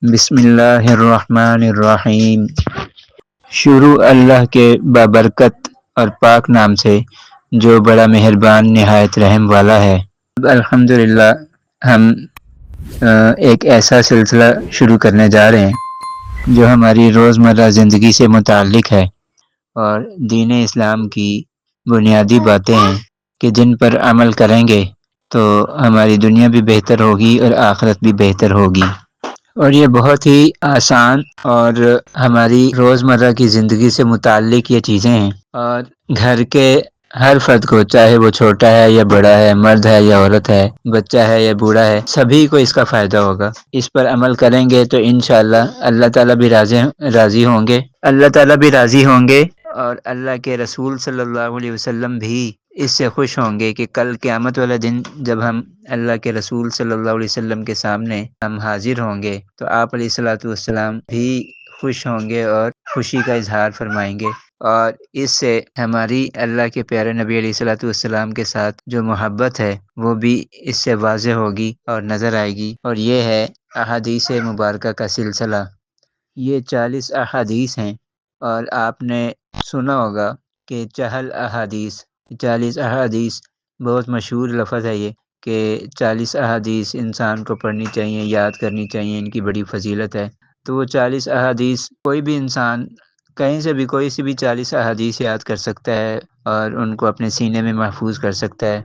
بسم اللہ الرحمن الرحیم۔ شروع اللہ کے بابرکت اور پاک نام سے جو بڑا مہربان نہایت رحم والا ہے۔ الحمدللہ ہم ایک ایسا سلسلہ شروع کرنے جا رہے ہیں جو ہماری روزمرہ زندگی سے متعلق ہے اور دین اسلام کی بنیادی باتیں ہیں کہ جن پر عمل کریں گے تو ہماری دنیا بھی بہتر ہوگی اور آخرت بھی بہتر ہوگی۔ اور یہ بہت ہی آسان اور ہماری روزمرہ کی زندگی سے متعلق یہ چیزیں ہیں، اور گھر کے ہر فرد کو، چاہے وہ چھوٹا ہے یا بڑا ہے، مرد ہے یا عورت ہے، بچہ ہے یا بوڑھا ہے، سبھی کو اس کا فائدہ ہوگا۔ اس پر عمل کریں گے تو انشاءاللہ اللہ تعالیٰ بھی راضی ہوں گے، اور اللہ کے رسول صلی اللہ علیہ وسلم بھی اس سے خوش ہوں گے کہ کل قیامت والا دن جب ہم اللہ کے رسول صلی اللہ علیہ وسلم کے سامنے ہم حاضر ہوں گے تو آپ علیہ الصلوۃ والسلام بھی خوش ہوں گے اور خوشی کا اظہار فرمائیں گے، اور اس سے ہماری اللہ کے پیارے نبی علیہ الصلوۃ والسلام کے ساتھ جو محبت ہے وہ بھی اس سے واضح ہوگی اور نظر آئے گی۔ اور یہ ہے احادیث مبارکہ کا سلسلہ۔ یہ 40 احادیث ہیں، اور آپ نے سنا ہوگا کہ 40 احادیث بہت مشہور لفظ ہے یہ، کہ 40 احادیث انسان کو پڑھنی چاہیے، یاد کرنی چاہیے، ان کی بڑی فضیلت ہے۔ تو وہ 40 احادیث کوئی بھی انسان کہیں سے بھی کوئی سی بھی 40 احادیث یاد کر سکتا ہے اور ان کو اپنے سینے میں محفوظ کر سکتا ہے۔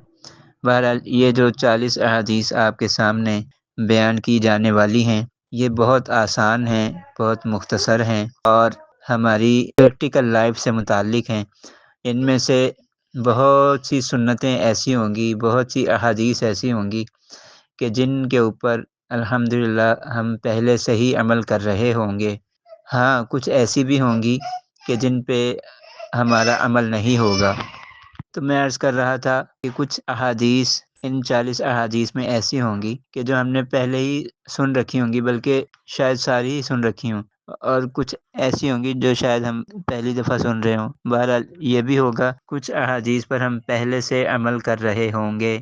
بہرحال یہ جو 40 احادیث آپ کے سامنے بیان کی جانے والی ہیں یہ بہت آسان ہیں، بہت مختصر ہیں اور ہماری پریکٹیکل لائف سے متعلق ہیں۔ ان میں سے بہت سی سنتیں ایسی ہوں گی، بہت سی احادیث ایسی ہوں گی کہ جن کے اوپر الحمدللہ ہم پہلے سے ہی عمل کر رہے ہوں گے۔ ہاں، کچھ ایسی بھی ہوں گی کہ جن پہ ہمارا عمل نہیں ہوگا۔ تو میں عرض کر رہا تھا کہ کچھ احادیث ان 40 احادیث میں ایسی ہوں گی کہ جو ہم نے پہلے ہی سن رکھی ہوں گی، بلکہ شاید ساری ہی سن رکھی ہوں، اور کچھ ایسی ہوں گی جو شاید ہم پہلی دفعہ سن رہے ہوں۔ بہرحال یہ بھی ہوگا، کچھ احادیث پر ہم پہلے سے عمل کر رہے ہوں گے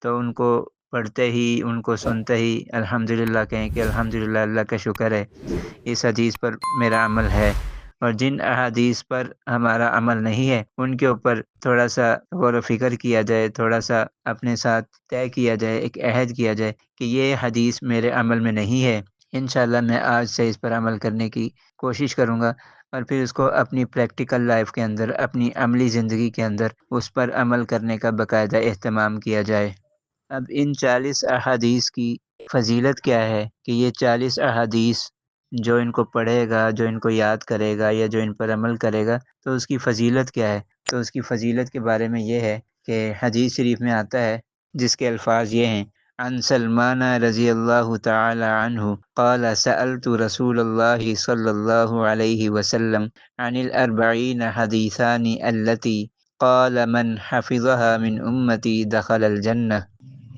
تو ان کو پڑھتے ہی، ان کو سنتے ہی الحمدللہ کہیں کہ الحمدللہ، اللہ کا شکر ہے اس حدیث پر میرا عمل ہے۔ اور جن احادیث پر ہمارا عمل نہیں ہے ان کے اوپر تھوڑا سا غور و فکر کیا جائے، تھوڑا سا اپنے ساتھ طے کیا جائے، ایک عہد کیا جائے کہ یہ حدیث میرے عمل میں نہیں ہے۔ انشاءاللہ میں آج سے اس پر عمل کرنے کی کوشش کروں گا، اور پھر اس کو اپنی پریکٹیکل لائف کے اندر، اپنی عملی زندگی کے اندر اس پر عمل کرنے کا باقاعدہ اہتمام کیا جائے۔ اب ان 40 احادیث کی فضیلت کیا ہے کہ یہ 40 احادیث جو ان کو پڑھے گا، جو ان کو یاد کرے گا یا جو ان پر عمل کرے گا تو اس کی فضیلت کیا ہے؟ تو اس کی فضیلت کے بارے میں یہ ہے کہ حدیث شریف میں آتا ہے جس کے الفاظ یہ ہیں: عن سلمان رضی اللہ تعالی عنہ قال سألت رسول اللہ صلی اللہ علیہ وسلم عن الاربعین حدیثان التي قال من حفظها من امتی دخل الجنہ۔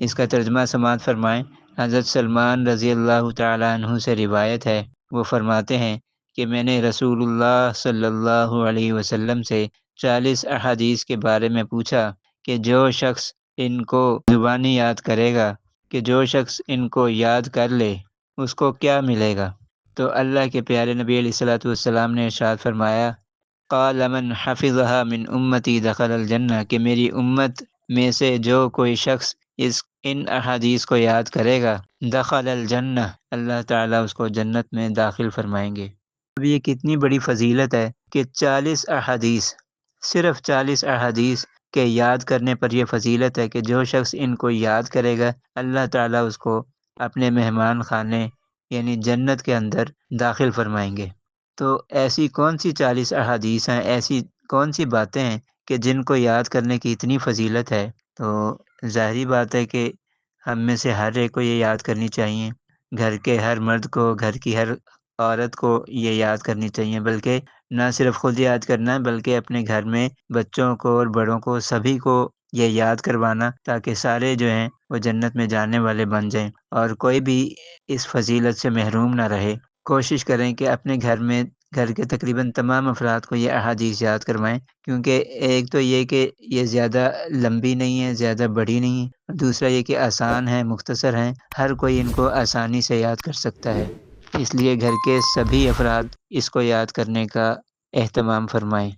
اس کا ترجمہ سماعت فرمائیں۔ حضرت سلمان رضی اللہ تعالی عنہ سے روایت ہے، وہ فرماتے ہیں کہ میں نے رسول اللہ صلی اللہ علیہ وسلم سے 40 احادیث کے بارے میں پوچھا کہ جو شخص ان کو زبانی یاد کرے گا، کہ جو شخص ان کو یاد کر لے اس کو کیا ملے گا؟ تو اللہ کے پیارے نبی علیہ الصلوۃ والسلام نے ارشاد فرمایا: قال من حفظها من امتی دخل الجنہ، کہ میری امت میں سے جو کوئی شخص ان احادیث کو یاد کرے گا، دخل الجنہ، اللہ تعالیٰ اس کو جنت میں داخل فرمائیں گے۔ اب یہ کتنی بڑی فضیلت ہے کہ 40 احادیث، صرف 40 احادیث کے یاد کرنے پر یہ فضیلت ہے کہ جو شخص ان کو یاد کرے گا اللہ تعالیٰ اس کو اپنے مہمان خانے یعنی جنت کے اندر داخل فرمائیں گے۔ تو ایسی کون سی 40 احادیث ہیں، ایسی کون سی باتیں ہیں کہ جن کو یاد کرنے کی اتنی فضیلت ہے؟ تو ظاہری بات ہے کہ ہم میں سے ہر ایک کو یہ یاد کرنی چاہیے، گھر کے ہر مرد کو، گھر کی ہر عورت کو یہ یاد کرنی چاہیے، بلکہ نہ صرف خود یاد کرنا ہے بلکہ اپنے گھر میں بچوں کو اور بڑوں کو، سبھی کو یہ یاد کروانا، تاکہ سارے جو ہیں وہ جنت میں جانے والے بن جائیں اور کوئی بھی اس فضیلت سے محروم نہ رہے۔ کوشش کریں کہ اپنے گھر کے تقریباً تمام افراد کو یہ احادیث یاد کروائیں، کیونکہ ایک تو یہ کہ یہ زیادہ لمبی نہیں ہے، زیادہ بڑی نہیں ہے، دوسرا یہ کہ آسان ہے، مختصر ہیں، ہر کوئی ان کو آسانی سے یاد کر سکتا ہے۔ اس لیے گھر کے سبھی افراد اس کو یاد کرنے کا اہتمام فرمائیں۔